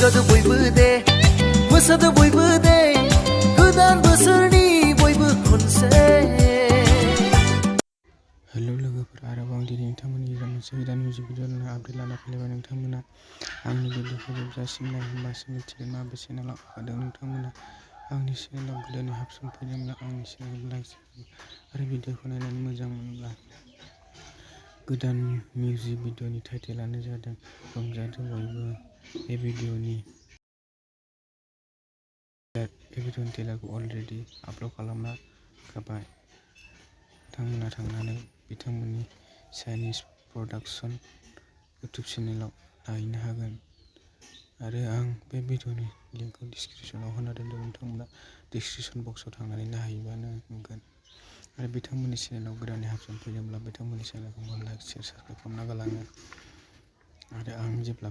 रंजादो बयबो दे मोसादो बयबो दे गोदान बोसोरनि बयबो खनसे हेलो लोगोफोर आरोबाव आं दिनै नोंथांमोननि गेजेराव मोनसे गोदान मिउजिक भिडिअ आपडेट लाना फैलायबाय। नोंथांमोना आंनि भिडिअखौ जोबजासिम नाय होनबासो मिथिगोन माबे चेनेलाव आगारदों। नोंथांमोना आंनि चेनेलाव गोदानै हाबसन फैदोंब्ला आंनि चेनेलखौ लाइक आरो भिडिअखौ नायनानै मोजां मोनोब्ला गोदान मिउजिक भिडिअनि टाइटेलानो जादों रंजादो बयबो। बे भिडिअनि ट्रेलारखौ अलरेडि आपल'ड खालामना होखाबाय। नोंथांमोना थांनानै बिथांमोननि चाइनिज प्रडाक्शन इउटुब चेनेलाव नायहैनो हागोन आरो आं बे भिडिअनि लिंकखौ डिसक्रिपसनाव होना दोनदों। नोंथांमोना डिसक्रिपसन बक्सआव थांनानै नायहैबानो मोनगोन आरो बिथांमोननि चेनेलाव गोदानै हाबसन फैदोंब्ला बिथांमोननि चेनेलखौ लाइक शेयार साबस्क्राइब खालामना गालाङो आरो आं जेब्ला